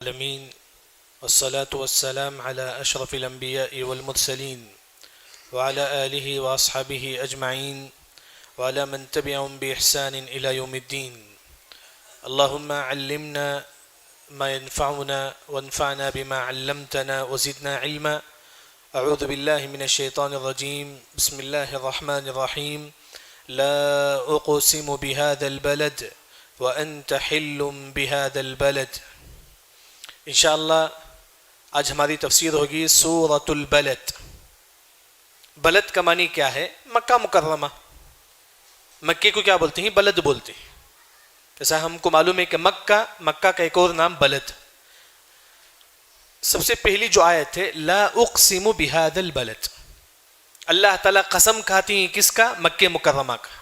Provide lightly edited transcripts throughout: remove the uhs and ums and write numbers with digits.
العالمين والصلاة والسلام على أشرف الأنبياء والمرسلين وعلى آله وأصحابه أجمعين وعلى من تبعهم بإحسان إلى يوم الدين. اللهم علمنا ما ينفعنا وانفعنا بما علمتنا وزدنا علما. أعوذ بالله من الشيطان الرجيم. بسم الله الرحمن الرحيم. لا أقسم بهذا البلد وأنت حل بهذا البلد. انشاءاللہ آج ہماری تفسیر ہوگی سورۃ البلد. بلد کا معنی کیا ہے؟ مکہ مکرمہ. مکے کو کیا بولتے ہیں؟ بلد بولتے ہیں. جیسا ہم کو معلوم ہے کہ مکہ کا ایک اور نام بلد. سب سے پہلی جو آیت ہے لا اقسم بہذا البلد، اللہ تعالیٰ قسم کھاتے ہیں کس کا؟ مکہ مکرمہ کا.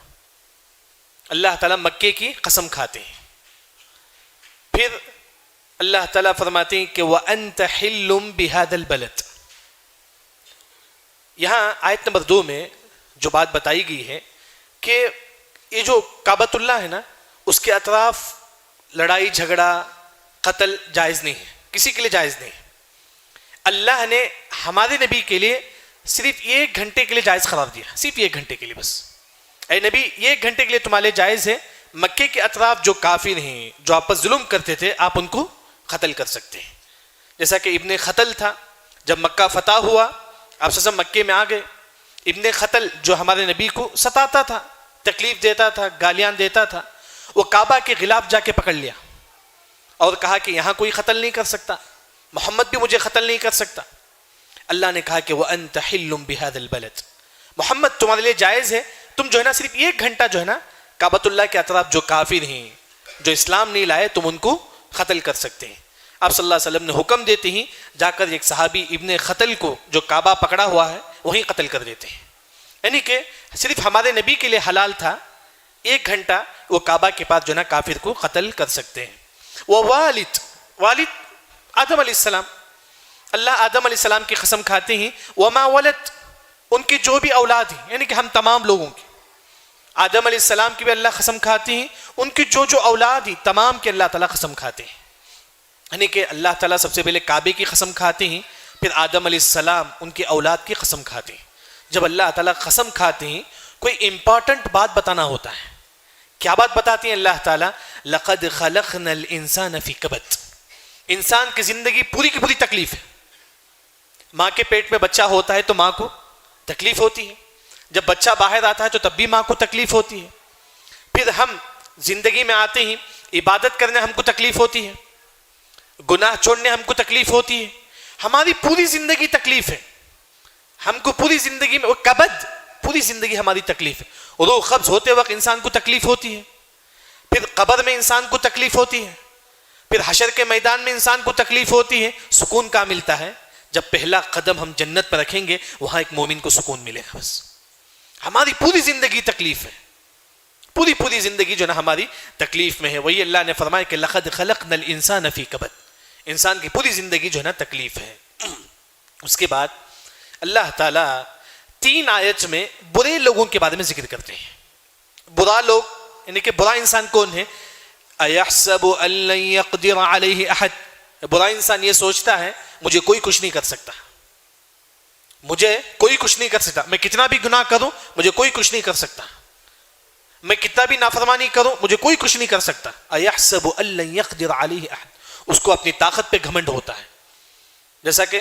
اللہ تعالیٰ مکے کی قسم کھاتے ہیں. پھر اللہ تعالیٰ فرماتے ہیں کہ وَأَنْتَ حِلٌّ بِهَذَا الْبَلَدِ. یہاں آیت نمبر 2 میں جو بات بتائی گئی ہے کہ یہ جو کعبۃ اللہ ہے نا، اس کے اطراف لڑائی جھگڑا قتل جائز نہیں ہے، کسی کے لیے جائز نہیں ہے. اللہ نے ہمارے نبی کے لیے صرف 1 گھنٹے کے لیے جائز قرار دیا، صرف 1 گھنٹے کے لیے بس. اے نبی 1 گھنٹے کے لیے تمہارے لیے جائز ہے، مکے کے اطراف جو کافر ہیں، جو آپ پر ظلم کرتے تھے، آپ ان کو قتل کر سکتے ہیں. جیسا کہ ابن خطل تھا، جب مکہ فتح ہوا آپ سب مکے میں آ گئے. ابن خطل جو ہمارے نبی کو ستاتا تھا، تکلیف دیتا تھا، گالیاں دیتا تھا، وہ کعبہ کے غلاف جا کے پکڑ لیا اور کہا کہ یہاں کوئی قتل نہیں کر سکتا، محمد بھی مجھے قتل نہیں کر سکتا. اللہ نے کہا کہ وَأَنْتَ حِلٌّ بِهَذَا الْبَلَدِ، محمد تمہارے لیے جائز ہے، تم جو ہے نا صرف 1 گھنٹہ جو ہے نا کعبۃ اللہ کے اطراف جو کافر ہیں، جو اسلام نہیں لائے، تم ان کو قتل کر سکتے ہیں. آپ صلی اللہ علیہ وسلم نے حکم دیتے ہی جا کر ایک صحابی ابن خطل کو جو کعبہ پکڑا ہوا ہے وہیں قتل کر دیتے ہیں. یعنی کہ صرف ہمارے نبی کے لیے حلال تھا 1 گھنٹہ وہ کعبہ کے پاس جو ہے نا کافر کو قتل کر سکتے ہیں. وہ والد آدم علیہ السلام، اللہ آدم علیہ السلام کی قسم کھاتے ہیں وما ولد، ان کی جو بھی اولاد ہیں، یعنی کہ ہم تمام لوگوں کی. آدم علیہ السلام کی بھی اللہ قسم کھاتے ہیں، ان کی جو اولاد ہیں تمام کی اللہ تعالیٰ قسم کھاتے ہیں. یعنی کہ اللہ تعالیٰ سب سے پہلے کعبے کی قسم کھاتے ہیں، پھر آدم علیہ السلام ان کی اولاد کی قسم کھاتے ہیں. جب اللہ تعالیٰ قسم کھاتے ہیں کوئی امپورٹنٹ بات بتانا ہوتا ہے. کیا بات بتاتی ہیں اللہ تعالیٰ؟ لَقَدْ خَلَقْنَا الْإِنسَانَ فِي كَبَدٍ. انسان کی زندگی پوری کی پوری تکلیف ہے. ماں کے پیٹ میں بچہ ہوتا ہے تو ماں کو تکلیف ہوتی ہے، جب بچہ باہر آتا ہے تو تب بھی ماں کو تکلیف ہوتی ہے. پھر ہم زندگی میں آتے ہیں، عبادت کرنے ہم کو تکلیف ہوتی ہے، گناہ چھوڑنے ہم کو تکلیف ہوتی ہے. ہماری پوری زندگی تکلیف ہے، ہم کو پوری زندگی میں کبد، پوری زندگی ہماری تکلیف ہے. روح قبض ہوتے وقت انسان کو تکلیف ہوتی ہے، پھر قبر میں انسان کو تکلیف ہوتی ہے، پھر حشر کے میدان میں انسان کو تکلیف ہوتی ہے. سکون کہاں ملتا ہے؟ جب پہلا قدم ہم جنت پر رکھیں گے، وہاں ایک مومن کو سکون ملے گا. بس ہماری پوری زندگی تکلیف ہے، پوری زندگی جو نا ہماری تکلیف میں ہے. وہی اللہ نے فرمایا کہ لقد خلقنا الانسان فی کبد، انسان کی پوری زندگی جو ہے نا تکلیف ہے. اس کے بعد اللہ تعالیٰ 3 آیت میں برے لوگوں کے بارے میں ذکر کرتے ہیں. برا لوگ یعنی کہ برا انسان کون ہے؟ ایحسب ان لن یقدر علیہ احد، برا انسان یہ سوچتا ہے مجھے کوئی کچھ نہیں کر سکتا، مجھے کوئی کچھ نہیں کر سکتا، میں کتنا بھی گناہ کروں مجھے کوئی کچھ نہیں کر سکتا، میں کتنا بھی نافرمانی کروں مجھے کوئی کچھ نہیں کر سکتا. ایحسب ان لن یقدر علیہ احد، اس کو اپنی طاقت پہ گھمنڈ ہوتا ہے. جیسا کہ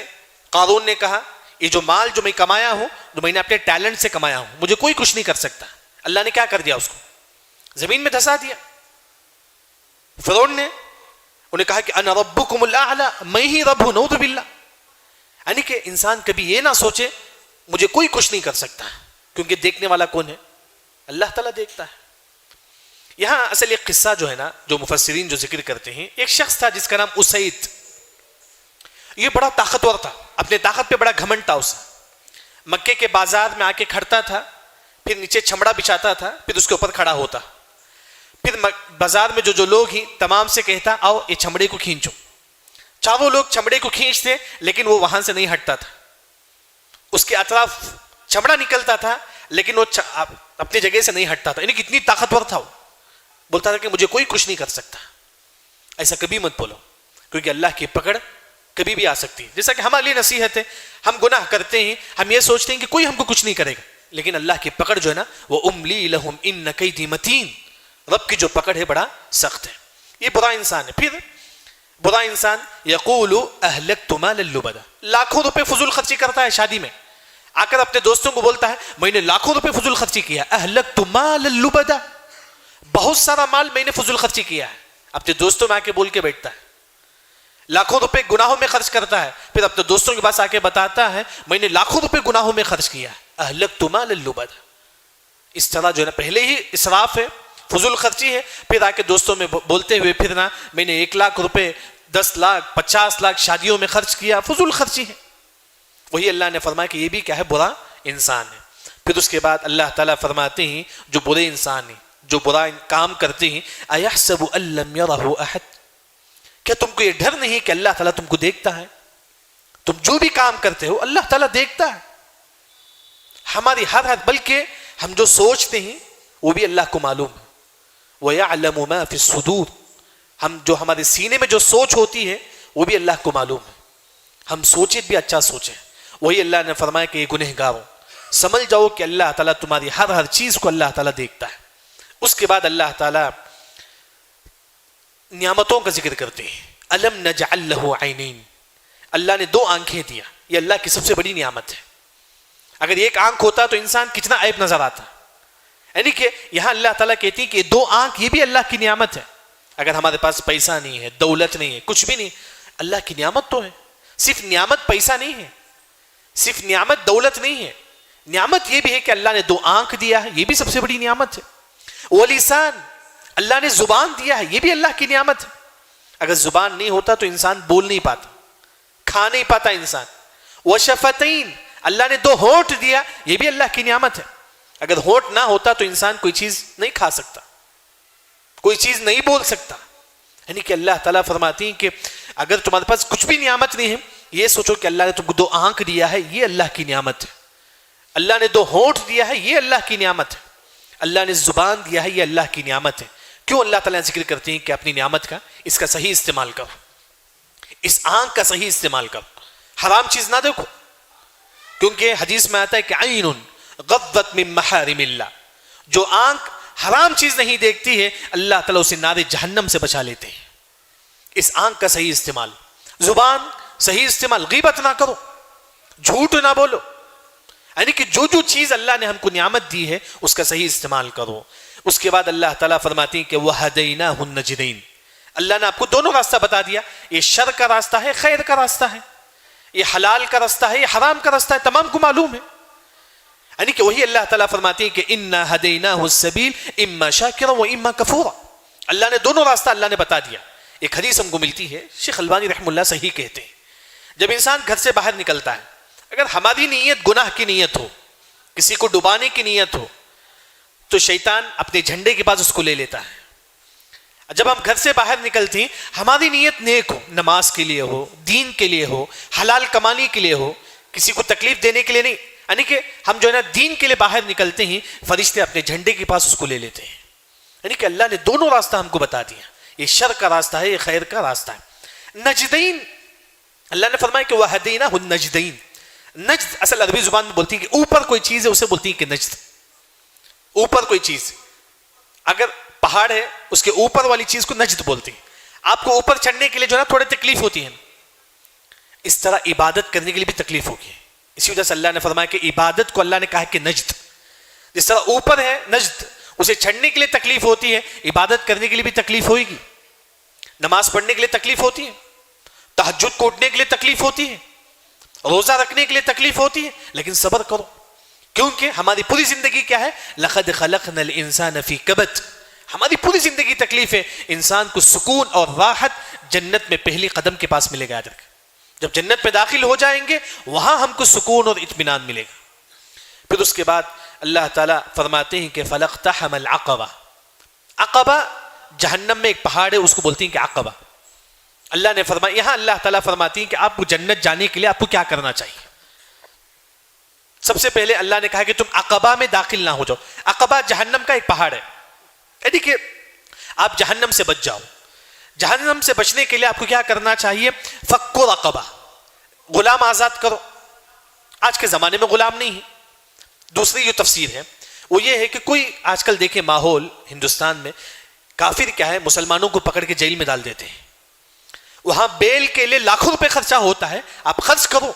قارون نے کہا یہ جو مال جو میں کمایا ہوں، جو میں نے اپنے ٹیلنٹ سے کمایا ہوں، مجھے کوئی کچھ نہیں کر سکتا. اللہ نے کیا کر دیا؟ اس کو زمین میں دھسا دیا. فرعون نے انہیں کہا کہ انا ربکم الاعلی، میں ہی رب ہوں، نعوذ باللہ. یعنی کہ انسان کبھی یہ نہ سوچے مجھے کوئی کچھ نہیں کر سکتا، کیونکہ دیکھنے والا کون ہے؟ اللہ تعالیٰ دیکھتا ہے. یہاں اصل ایک قصہ جو ہے نا جو مفسرین جو ذکر کرتے ہیں، ایک شخص تھا جس کا نام اسید. یہ بڑا طاقتور تھا، اپنے طاقت پہ بڑا گھمنڈ تھا. اسے مکے کے بازار میں آ کے کھڑتا تھا، پھر نیچے چھمڑا بچھاتا تھا، پھر اس کے اوپر کھڑا ہوتا، پھر بازار میں جو لوگ ہی تمام سے کہتا آؤ یہ چھمڑے کو کھینچو. چاروں لوگ چھمڑے کو کھینچتے لیکن وہ وہاں سے نہیں ہٹتا تھا. اس کے اطراف چھمڑا نکلتا تھا لیکن وہ اپنی جگہ سے نہیں ہٹتا تھا. یعنی کتنی طاقتور تھا وہ. بولتا تھا کہ مجھے کوئی کچھ نہیں کر سکتا. ایسا کبھی مت بولو. کیونکہ اللہ کی پکڑ کبھی بھی آ سکتی ہے. جیسا کہ ہمارے لیے نصیحت ہے, ہم گناہ کرتے ہیں, ہم یہ سوچتے ہیں کہ کوئی ہم کو کچھ نہیں کرے گا, لیکن اللہ کی پکڑ جو ہے نا وہ املی لہم ان کیدی متین, رب کی جو پکڑ ہے بڑا سخت ہے. یہ برا انسان ہے. پھر برا انسان یقول اہلکت مالا لبدا, لاکھوں روپے فضول خرچی کرتا ہے شادی میں, آ کر اپنے دوستوں کو بولتا ہے میں نے لاکھوں روپے فضول خرچی کیا. اہلکت مالا لبدا, بہت سارا مال میں نے فضول خرچی کیا ہے. اپنے دوستوں میں آ کے بول کے بیٹھتا ہے. لاکھوں روپے گناہوں میں خرچ کرتا ہے, پھر اپنے دوستوں کے پاس آ کے بتاتا ہے میں نے لاکھوں روپے گناہوں میں خرچ کیا ہے. اہلکت مالا لبدا, اس طرح جو ہے نا پہلے ہی اسراف ہے, فضول خرچی ہے, پھر آ کے دوستوں میں بولتے ہوئے پھرنا میں نے 1 لاکھ روپے 10 لاکھ 50 لاکھ شادیوں میں خرچ کیا, فضول خرچی ہے. وہی اللہ نے فرمایا کہ یہ بھی کیا ہے, برا انسان ہے. پھر اس کے بعد اللہ تعالیٰ فرماتے ہیں جو برے انسان ہیں, جو برا کام کرتے ہیں, ایحسب ان لم یرہ احد, کیا تم کو یہ ڈر نہیں کہ اللہ تعالیٰ تم کو دیکھتا ہے؟ تم جو بھی کام کرتے ہو اللہ تعالیٰ دیکھتا ہے ہماری ہر بلکہ ہم جو سوچتے ہیں وہ بھی اللہ کو معلوم ہے. وَيَعْلَمُ مَا فِي الصُّدُورِ, ہم جو ہمارے سینے میں جو سوچ ہوتی ہے وہ بھی اللہ کو معلوم ہے. ہم سوچیں بھی اچھا سوچیں. وہی اللہ نے فرمایا کہ یہ گنہگاروں سمجھ جاؤ کہ اللہ تعالیٰ تمہاری ہر چیز کو اللہ تعالیٰ دیکھتا ہے. اس کے بعد اللہ تعالیٰ نعمتوں کا ذکر کرتے ہیں. الم نجعل لہ عینین, اللہ نے 2 آنکھیں دیا, یہ اللہ کی سب سے بڑی نعمت ہے. اگر ایک آنکھ ہوتا تو انسان کتنا عیب نظر آتا. یعنی کہ یہاں اللہ تعالیٰ کہتی کہ 2 آنکھ یہ بھی اللہ کی نعمت ہے. اگر ہمارے پاس پیسہ نہیں ہے, دولت نہیں ہے, کچھ بھی نہیں, اللہ کی نعمت تو ہے. صرف نعمت پیسہ نہیں ہے, صرف نعمت دولت نہیں ہے, نعمت یہ بھی ہے کہ اللہ نے 2 آنکھ دیا ہے, یہ بھی سب سے بڑی نعمت ہے. ولسان, اللہ نے زبان دیا ہے, یہ بھی اللہ کی نعمت ہے. اگر زبان نہیں ہوتا تو انسان بول نہیں پاتا, کھا نہیں پاتا انسان. وشفتین, اللہ نے 2 ہونٹ دیا, یہ بھی اللہ کی نعمت ہے. اگر ہونٹ نہ ہوتا تو انسان کوئی چیز نہیں کھا سکتا, کوئی چیز نہیں بول سکتا. یعنی کہ اللہ تعالیٰ فرماتی ہیں کہ اگر تمہارے پاس کچھ بھی نعمت نہیں ہے, یہ سوچو کہ اللہ نے تم کو 2 آنکھ دیا ہے, یہ اللہ کی نعمت ہے. اللہ نے 2 ہونٹ دیا ہے, یہ اللہ کی نعمت ہے. اللہ نے زبان دیا ہے, یہ اللہ کی نعمت ہے. کیوں اللہ تعالیٰ ذکر کرتے ہیں کہ اپنی نعمت کا اس کا صحیح استعمال کرو, اس آنکھ کا صحیح استعمال کرو, حرام چیز نہ دیکھو. کیونکہ حدیث میں آتا ہے کہ عین غضت من محارم اللہ, جو آنکھ حرام چیز نہیں دیکھتی ہے اللہ تعالیٰ اسے نار جہنم سے بچا لیتے ہیں. اس آنکھ کا صحیح استعمال, زبان صحیح استعمال, غیبت نہ کرو, جھوٹ نہ بولو. یعنی کہ جو چیز اللہ نے ہم کو نعمت دی ہے اس کا صحیح استعمال کرو. اس کے بعد اللہ تعالیٰ فرماتی ہیں کہ وَهَدَيْنَاهُ النَّجْدَيْنِ, اللہ نے آپ کو دونوں راستہ بتا دیا. یہ شر کا راستہ ہے, خیر کا راستہ ہے, یہ حلال کا راستہ ہے, یہ حرام کا راستہ ہے, تمام کو معلوم ہے. یعنی کہ وہی اللہ تعالیٰ فرماتی ہیں کہ اِنَّا هَدَيْنَاهُ السَّبِيلَ إِمَّا شَاكِرًا وَإِمَّا كَفُورًا, اللہ نے دونوں راستہ اللہ نے بتا دیا. ایک حدیث ہم کو ملتی ہے, شیخ البانی رحمہ اللہ صحیح کہتے ہیں, جب انسان گھر سے باہر نکلتا ہے, اگر ہماری نیت گناہ کی نیت ہو, کسی کو ڈبانے کی نیت ہو, تو شیطان اپنے جھنڈے کے پاس اس کو لے لیتا ہے. جب ہم گھر سے باہر نکلتے ہیں ہماری نیت نیک ہو, نماز کے لیے ہو, دین کے لیے ہو, حلال کمانے کے لیے ہو, کسی کو تکلیف دینے کے لیے نہیں. یعنی کہ ہم جو ہے نا دین کے لیے باہر نکلتے ہیں, فرشتے اپنے جھنڈے کے پاس اس کو لے لیتے ہیں. یعنی کہ اللہ نے دونوں راستہ ہم کو بتا دیا, یہ شر کا راستہ ہے, یہ خیر کا راستہ ہے. نجدین, اللہ نے فرمایا کہ وَهَدَيْنَاهُ النَّجْدَيْنِ, نجد اصل عربی زبان میں بولتی ہیں کہ اوپر کوئی چیز ہے اسے بولتی ہیں کہ نجد, اوپر کوئی چیز. اگر پہاڑ ہے اس کے اوپر والی چیز کو نجد بولتی ہیں. آپ کو اوپر چڑھنے کے لیے جو ہے نا تھوڑی تکلیف ہوتی ہے, اس طرح عبادت کرنے کے لیے بھی تکلیف ہوگی. اسی وجہ سے اللہ نے فرمایا کہ عبادت کو اللہ نے کہا کہ نجد, جس طرح اوپر ہے نجد, اسے چڑھنے کے لیے تکلیف ہوتی ہے, عبادت کرنے کے لیے بھی تکلیف ہوئے گی, نماز پڑھنے کے لیے تکلیف ہوتی ہے, تہجد کو اٹھنے کے لیے تکلیف ہوتی ہے, روزہ رکھنے کے لیے تکلیف ہوتی ہے, لیکن صبر کرو. کیونکہ ہماری پوری زندگی کیا ہے, لَقَدْ خَلَقْنَا الْإِنسَانَ فِي كَبَدٍ, ہماری پوری زندگی تکلیف ہے. انسان کو سکون اور راحت جنت میں پہلی قدم کے پاس ملے گا. جب جنت میں داخل ہو جائیں گے وہاں ہم کو سکون اور اطمینان ملے گا. پھر اس کے بعد اللہ تعالیٰ فرماتے ہیں کہ فَلَقْتَحَمَ الْعَقَبَةَ, عقبہ جہنم میں ایک پہاڑ ہے, اس کو بولتی ہیں کہ عقبہ. اللہ نے فرمایا, یہاں اللہ تعالیٰ فرماتی ہیں کہ آپ کو جنت جانے کے لیے آپ کو کیا کرنا چاہیے. سب سے پہلے اللہ نے کہا کہ تم عقبہ میں داخل نہ ہو جاؤ. عقبہ جہنم کا ایک پہاڑ ہے, یعنی کہ آپ جہنم سے بچ جاؤ. جہنم سے بچنے کے لیے آپ کو کیا کرنا چاہیے؟ فک رقبہ، غلام آزاد کرو. آج کے زمانے میں غلام نہیں ہے. دوسری جو تفسیر ہے وہ یہ ہے کہ کوئی آج کل دیکھیں ماحول ہندوستان میں، کافر کیا ہے مسلمانوں کو پکڑ کے جیل میں ڈال دیتے ہیں. وہاں بیل کے لیے لاکھوں روپے خرچہ ہوتا ہے، آپ خرچ کرو،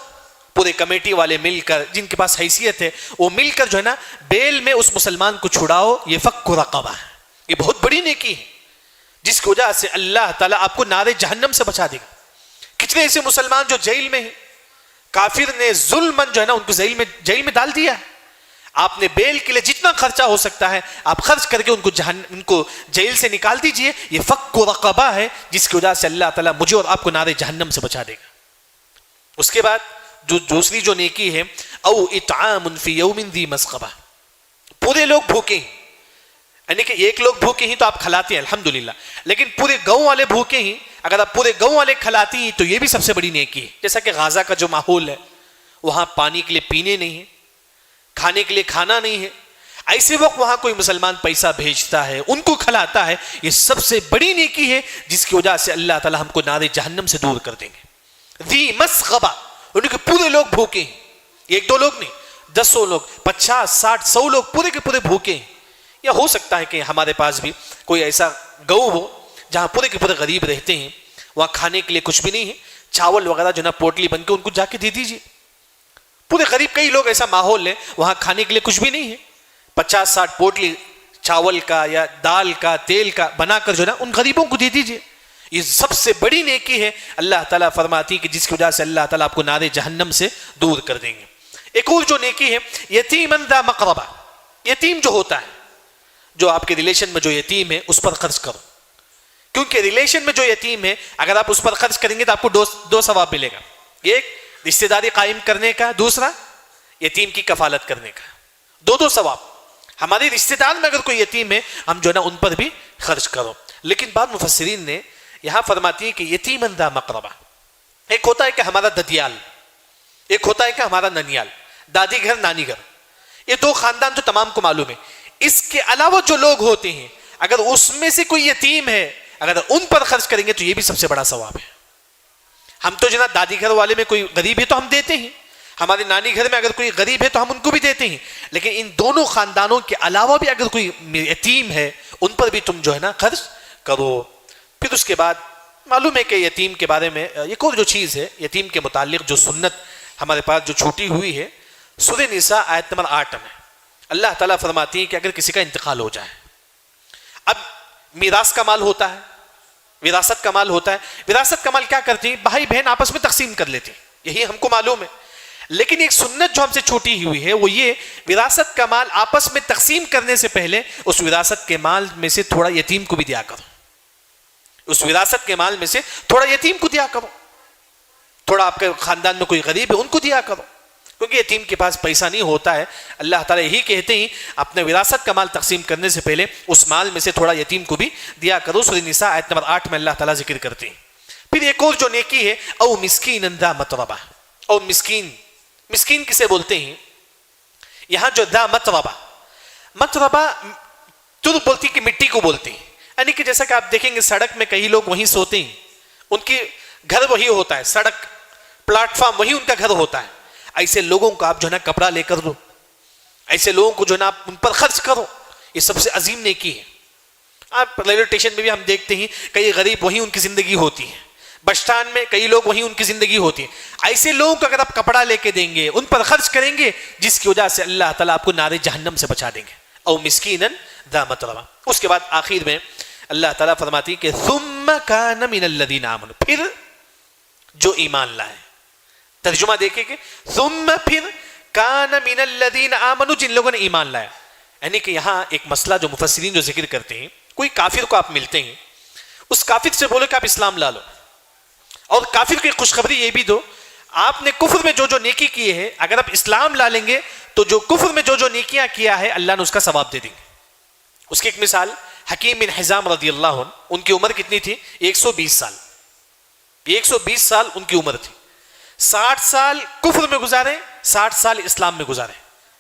پورے کمیٹی والے مل کر، جن کے پاس حیثیت ہے وہ مل کر جو ہے نا بیل میں اس مسلمان کو چھڑاؤ. یہ فک رقبہ ہے، یہ بہت بڑی نیکی ہے جس کی وجہ سے اللہ تعالیٰ آپ کو نار جہنم سے بچا دے گا. کتنے ایسے مسلمان جو جیل میں ہیں، کافر نے ظلمن جو ہے نا ان کو جیل میں ڈال دیا. آپ نے بیل کے لیے جتنا خرچہ ہو سکتا ہے آپ خرچ کر کے ان کو جیل سے نکال دیجئے. یہ فک رقبہ ہے جس کی وجہ سے اللہ تعالیٰ مجھے اور آپ کو نار جہنم سے بچا دے گا. اس کے بعد جو دوسری جو نیکی ہے، او اطعام فی یوم ذی مسغبہ، پورے لوگ بھوکے ہیں، یعنی کہ ایک لوگ بھوکے ہیں تو آپ کھلاتے ہیں الحمدللہ، لیکن پورے گاؤں والے بھوکے ہیں، اگر آپ پورے گاؤں والے کھلاتی ہیں تو یہ بھی سب سے بڑی نیکی ہے. جیسا کہ غزہ کا جو ماحول ہے، وہاں پانی کے لیے پینے نہیں ہے، کھانے کے لیے کھانا نہیں ہے، ایسے وقت وہاں کوئی مسلمان پیسہ بھیجتا ہے، ان کو کھلاتا ہے، یہ سب سے بڑی نیکی ہے جس کی وجہ سے اللہ تعالی ہم کو نار جہنم سے دور کر دیں گے. ذی مسغبہ، ان کے پورے لوگ بھوکے ہیں، ایک دو لوگ نہیں، دسوں لوگ، 50 60 100 لوگ پورے کے پورے بھوکے ہیں. یا ہو سکتا ہے کہ ہمارے پاس بھی کوئی ایسا گاؤں ہو جہاں پورے کے پورے غریب رہتے ہیں، وہاں کھانے کے لیے کچھ بھی نہیں ہے، چاول وغیرہ جو نا پوٹلی بن کے ان کو جا کے دے دیجیے. پورے غریب کئی لوگ ایسا ماحول ہے وہاں کھانے کے لیے کچھ بھی نہیں ہے، 50 60 پوٹلی چاول کا یا دال کا تیل کا بنا کر جو نا ان غریبوں کو دے دیجیے. یہ سب سے بڑی نیکی ہے. اللہ تعالیٰ فرماتی کہ جس کی وجہ سے اللہ تعالیٰ آپ کو نار جہنم سے دور کر دیں گے. ایک اور جو نیکی ہے، یتیما ذا مقربہ، یتیم جو ہوتا ہے، جو آپ کے ریلیشن میں جو یتیم ہے اس پر خرچ کرو، کیونکہ ریلیشن میں جو یتیم ہے اگر آپ اس پر خرچ کریں گے تو آپ کو دو ثواب ملے گا. ایک رشتہ داری قائم کرنے کا، دوسرا یتیم کی کفالت کرنے کا، دو ثواب. ہمارے رشتہ دار میں اگر کوئی یتیم ہے ہم جو ہے نا ان پر بھی خرچ کرو. لیکن بعض مفسرین نے یہاں فرماتی ہے کہ یتیما ذا مقربہ، ایک ہوتا ہے کہ ہمارا ددیال، ایک ہوتا ہے کہ ہمارا ننیال، دادی گھر نانی گھر، یہ دو خاندان تو تمام کو معلوم ہے. اس کے علاوہ جو لوگ ہوتے ہیں اگر اس میں سے کوئی یتیم ہے اگر ان پر خرچ کریں گے تو یہ بھی سب سے بڑا ثواب ہے. ہم تو جناب دادی گھر والے میں کوئی غریب ہے تو ہم دیتے ہیں، ہمارے نانی گھر میں اگر کوئی غریب ہے تو ہم ان کو بھی دیتے ہیں، لیکن ان دونوں خاندانوں کے علاوہ بھی اگر کوئی یتیم ہے ان پر بھی تم جو ہے نا خرچ کرو. پھر اس کے بعد معلوم ہے کہ یتیم کے بارے میں ایک اور جو چیز ہے، یتیم کے متعلق جو سنت ہمارے پاس جو چھوٹی ہوئی ہے، سورہ نساء آیت نمبر 8 میں اللہ تعالیٰ فرماتی ہے کہ اگر کسی کا انتقال ہو جائے، اب میراث کا مال ہوتا ہے، وراثت کا مال ہوتا ہے، وراثت کا مال کیا کرتی ہیں بھائی بہن آپس میں تقسیم کر لیتے ہیں، یہی ہم کو معلوم ہے. لیکن ایک سنت جو ہم سے چھوٹی ہوئی ہے وہ یہ، وراثت کا مال آپس میں تقسیم کرنے سے پہلے اس وراثت کے مال میں سے تھوڑا یتیم کو بھی دیا کرو، اس وراثت کے مال میں سے تھوڑا یتیم کو دیا کرو، تھوڑا آپ کے خاندان میں کوئی غریب ہے ان کو دیا کرو، کیونکہ یتیم کے پاس پیسہ نہیں ہوتا ہے. اللہ تعالیٰ یہی کہتے ہیں اپنے وراثت کا مال تقسیم کرنے سے پہلے اس مال میں سے تھوڑا یتیم کو بھی دیا کرو. سورہ نساء آیت نمبر 8 میں اللہ تعالیٰ ذکر کرتے ہیں. پھر ایک اور جو نیکی ہے، او مسکین ذا متربہ، او مسکین، مسکین کسے بولتے ہیں؟ یہاں جو ذا متربہ، متربہ ترب بولتی کہ مٹی کو بولتے ہیں، یعنی کہ جیسا کہ آپ دیکھیں گے سڑک میں کئی لوگ وہیں سوتے ہیں، ان کی گھر وہی ہوتا ہے، سڑک پلیٹ فارم وہی ان کا گھر ہوتا ہے. ایسے لوگوں کو آپ جو ہے نا کپڑا لے کر دو، ایسے لوگوں کو جو ہے نا آپ ان پر خرچ کرو، یہ سب سے عظیم نیکی ہے. آپ ریلوے اسٹیشن میں بھی ہم دیکھتے ہیں کئی غریب وہیں ان کی زندگی ہوتی ہے، بس اسٹینڈ میں کئی لوگ وہیں ان کی زندگی ہوتی ہے. ایسے لوگوں کو اگر آپ کپڑا لے کے دیں گے، ان پر خرچ کریں گے، جس کی وجہ سے اللہ تعالیٰ آپ کو نار جہنم سے بچا دیں گے. او مسکینا ذا متربہ. اس کے بعد آخر میں اللہ تعالیٰ فرماتی کہ ثم کان من الذین آمنوا، پھر جو ایمان لائے. ترجمہ دیکھیں کہ ثم پھر کان من الذین آمنوا، جن لوگوں نے ایمان لایا. یعنی کہ یہاں ایک مسئلہ جو مفسرین جو ذکر کرتے ہیں، کوئی کافر کو آپ ملتے ہیں، اس کافر سے بولے کہ آپ اسلام لا لو، اور کافر کی خوشخبری یہ بھی دو آپ نے کفر میں جو جو نیکی کی ہے اگر آپ اسلام لا لیں گے تو جو کفر میں جو جو نیکیاں کیا ہے اللہ نے اس کا ثواب دے دیں گے. اس کی ایک مثال حکیم بن حزام رضی اللہ عنہ، ان کی عمر کتنی تھی؟ 120 سال. 120 سال ان کی عمر تھی. 60 سال کفر میں گزارے، 60 سال اسلام میں گزارے.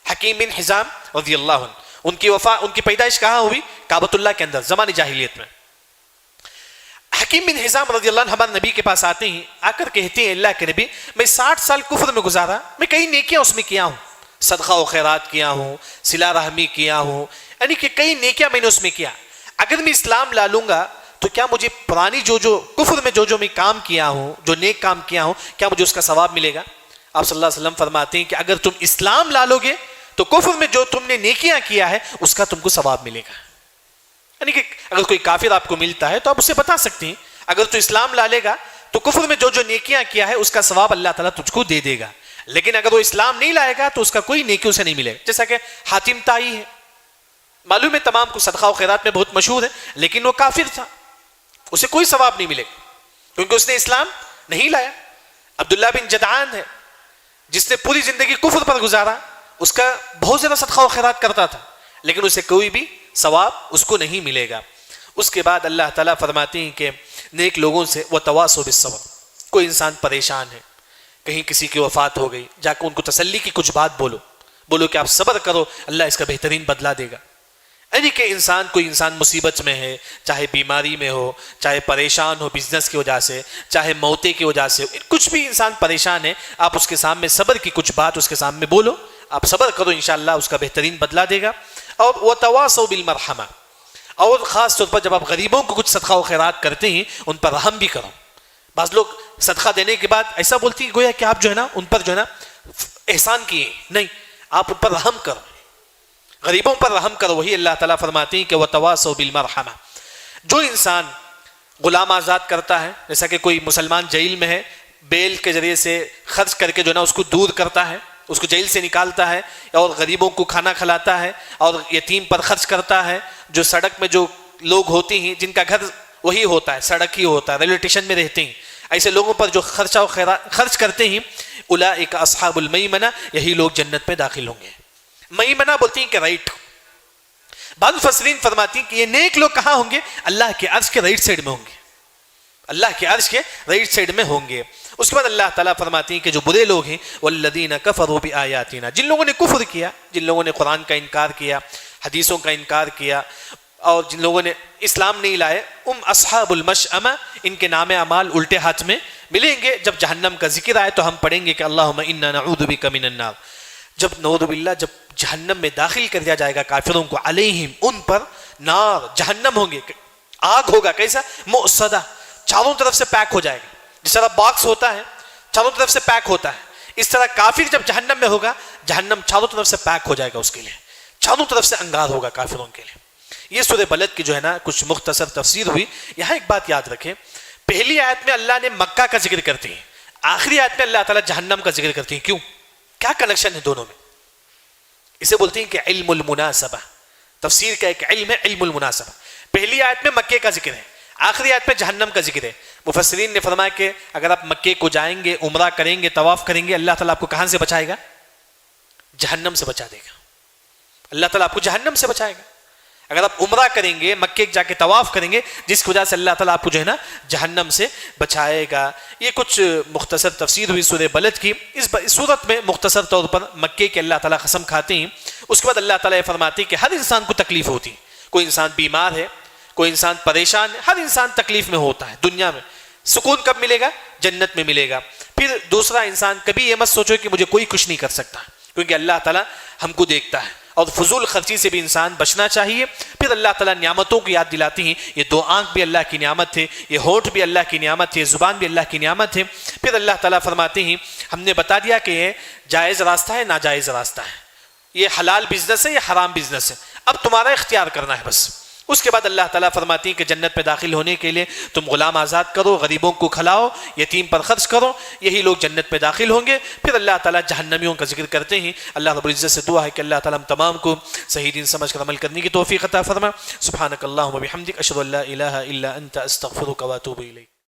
حکیم بن حزام رضی اللہ عنہ، ان کی پیدائش کہاں ہوئی؟ کعبۃ اللہ کے اندر، زمانے جاہلیت میں. حکیم بن حزام رضی اللہ عنہ ہمارے نبی کے پاس آتے ہیں، آ کر کہتے ہیں اللہ کے نبی میں 60 سال کفر میں گزارا، میں کئی نیکیاں اس میں کیا ہوں، صدقہ و خیرات کیا ہوں، صلہ رحمی کیا ہوں، یعنی کہ کئی نیکیاں میں نے اس میں کیا، اگر میں اسلام لا لوں گا تو کیا مجھے پرانی جو کفر میں جو میں کام کیا ہوں، جو نیک کام کیا ہوں، کیا مجھے اس کا ثواب ملے گا؟ آپ صلی اللہ علیہ وسلم فرماتے ہیں کہ اگر تم اسلام لا لو گے تو کفر میں جو تم نے نیکیاں کیا ہے اس کا تم کو ثواب ملے گا. یعنی کہ اگر کوئی کافر آپ کو ملتا ہے تو آپ اسے بتا سکتے ہیں اگر تو اسلام لا لے گا تو کفر میں جو نیکیاں کیا ہے اس کا ثواب اللہ تعالیٰ تجھ کو دے دے گا، لیکن اگر وہ اسلام نہیں لائے گا تو اس کا کوئی نیکی اسے نہیں ملے گا. جیسا کہ حاتم طائی ہے، معلوم ہے تمام کو صدقہ و خیرات میں بہت مشہور ہے، لیکن وہ کافر تھا، اسے کوئی ثواب نہیں ملے گا کیونکہ اس نے اسلام نہیں لایا. عبداللہ بن جدعان ہے جس نے پوری زندگی کفر پر گزارا، اس کا بہت زیادہ صدقہ و خیرات کرتا تھا لیکن اسے کوئی بھی ثواب اس کو نہیں ملے گا. اس کے بعد اللہ تعالیٰ فرماتے ہیں کہ نیک لوگوں سے وتواصوا بالصبر. کوئی انسان پریشان ہے، کہیں کسی کی وفات ہو گئی، جا کے ان کو تسلی کی کچھ بات بولو کہ آپ صبر کرو، اللہ اس کا بہترین بدلہ دے گا. یعنی کہ کوئی انسان مصیبت میں ہے، چاہے بیماری میں ہو، چاہے پریشان ہو بزنس کی وجہ سے، چاہے موتے کی وجہ سے، کچھ بھی انسان پریشان ہے، آپ اس کے سامنے صبر کی کچھ بات اس کے سامنے بولو، آپ صبر کرو، انشاءاللہ اس کا بہترین بدلہ دے گا. اور وتواصوا بالمرحمہ، اور خاص طور پر جب آپ غریبوں کو کچھ صدقہ و خیرات کرتے ہیں ان پر رحم بھی کرو. بعض لوگ صدقہ دینے کے بعد ایسا بولتی ہیں گویا کہ آپ جو ہے نا ان پر جو ہے نا احسان کیے، نہیں، آپ ان پر رحم کرو، غریبوں پر رحم کرو. وہی اللہ تعالیٰ فرماتے ہیں کہ وتواصوا بالمرحمہ. جو انسان غلام آزاد کرتا ہے، جیسا کہ کوئی مسلمان جیل میں ہے، بیل کے ذریعے سے خرچ کر کے جو ہے نا اس کو دور کرتا ہے، اس کو جیل سے نکالتا ہے، اور غریبوں کو کھانا کھلاتا ہے، اور یتیم پر خرچ کرتا ہے. جو سڑک میں جو لوگ ہوتے ہیں جن کا گھر وہی ہوتا ہے، سڑک ہی ہوتا ہے، ریلوے اسٹیشن میں رہتے ہیں، ایسے لوگوں پر جو خرچہ و خرچ کرتے ہیں، اولئک اصحاب المیمنہ، یہی لوگ جنت میں داخل ہوں گے. میمنہ بولتے ہیں کہ رائٹ. بعض مفسرین فرماتی ہیں کہ یہ نیک لوگ کہاں ہوں گے؟ اللہ کے عرش کے رائٹ سائڈ میں ہوں گے، اللہ کے عرش کے رائٹ سائڈ میں ہوں گے. اس کے بعد اللہ تعالیٰ فرماتی ہیں کہ جو برے لوگ ہیں والذین کفروا بآیاتنا، جن لوگوں نے کفر کیا، جن لوگوں نے قرآن کا انکار کیا، حدیثوں کا انکار کیا، اور جن لوگوں نے اسلام نہیں لائے، اصحاب المشأمہ، ان کے نام اعمال الٹے ہاتھ میں ملیں گے. جب جہنم کا ذکر آئے تو ہم پڑھیں گے کہ اللہم انا نعوذ بک من النار. جب نعوذ باللہ جب جہنم میں داخل کر دیا جائے گا کافروں کو، علیہم، ان پر، نار، جہنم ہوں گے، آگ ہوگا، کیسا؟ مؤصدہ، چاروں طرف سے پیک ہو جائے گا، جس طرح باکس ہوتا ہے چاروں طرف سے پیک ہوتا ہے، اس طرح کافر جب جہنم میں ہوگا، جہنم چاروں طرف سے پیک ہو جائے گا، اس کے لیے چاروں طرف سے انگار ہوگا کافروں کے لیے. یہ سورہ بلد کی جو ہے نا کچھ مختصر تفسیر ہوئی. یہاں ایک بات یاد رکھیں، پہلی آیت میں اللہ نے مکہ کا ذکر کرتے ہیں، آخری آیت میں اللہ تعالیٰ جہنم کا ذکر کرتے ہیں. کیوں؟ کیا کنیکشن ہے دونوں میں؟ اسے بولتے ہیں کہ علم المناسبہ. تفسیر کا ایک علم ہے، علم المناسبہ. پہلی آیت میں مکے کا ذکر ہے، آخری آیت میں جہنم کا ذکر ہے. مفسرین نے فرمایا کہ اگر آپ مکے کو جائیں گے، عمرہ کریں گے، طواف کریں گے، اللہ تعالیٰ آپ کو کہاں سے بچائے گا؟ جہنم سے بچا دے گا. اللہ تعالیٰ آپ کو جہنم سے بچائے گا. اگر آپ عمرہ کریں گے، مکے جا کے طواف کریں گے، جس کی وجہ سے اللہ تعالیٰ آپ کو جو ہے نا جہنم سے بچائے گا. یہ کچھ مختصر تفسیر ہوئی سورہ بلد کی. اس صورت میں مختصر طور پر مکے کے اللہ تعالیٰ قسم کھاتے ہیں. اس کے بعد اللہ تعالیٰ یہ فرماتے ہیں کہ ہر انسان کو تکلیف ہوتی ہے. کوئی انسان بیمار ہے، کوئی انسان پریشان ہے، ہر انسان تکلیف میں ہوتا ہے. دنیا میں سکون کب ملے گا؟ جنت میں ملے گا. پھر دوسرا انسان کبھی یہ مت سوچو کہ مجھے کوئی کچھ نہیں کر سکتا، کیونکہ اللہ تعالیٰ ہم کو دیکھتا ہے. اور فضول خرچی سے بھی انسان بچنا چاہیے. پھر اللہ تعالیٰ نعمتوں کو یاد دلاتی ہیں. یہ 2 آنکھ بھی اللہ کی نعمت ہے، یہ ہونٹ بھی اللہ کی نعمت ہے، زبان بھی اللہ کی نعمت ہے. پھر اللہ تعالیٰ فرماتے ہیں ہم نے بتا دیا کہ یہ جائز راستہ ہے، ناجائز راستہ ہے، یہ حلال بزنس ہے، یہ حرام بزنس ہے، اب تمہارا اختیار کرنا ہے بس. اس کے بعد اللہ تعالیٰ فرماتی ہیں کہ جنت میں داخل ہونے کے لیے تم غلام آزاد کرو، غریبوں کو کھلاؤ، یتیم پر خرچ کرو، یہی لوگ جنت میں داخل ہوں گے. پھر اللہ تعالیٰ جہنمیوں کا ذکر کرتے ہیں. اللہ رب العزت سے دعا ہے کہ اللہ تعالیٰ ہم تمام کو صحیح دین سمجھ کر عمل کرنے کی توفیق عطا فرما. سبحانک اللہم و بحمدک، اشہد ان لا الہ الا انت، استغفرک و اتوب الیک.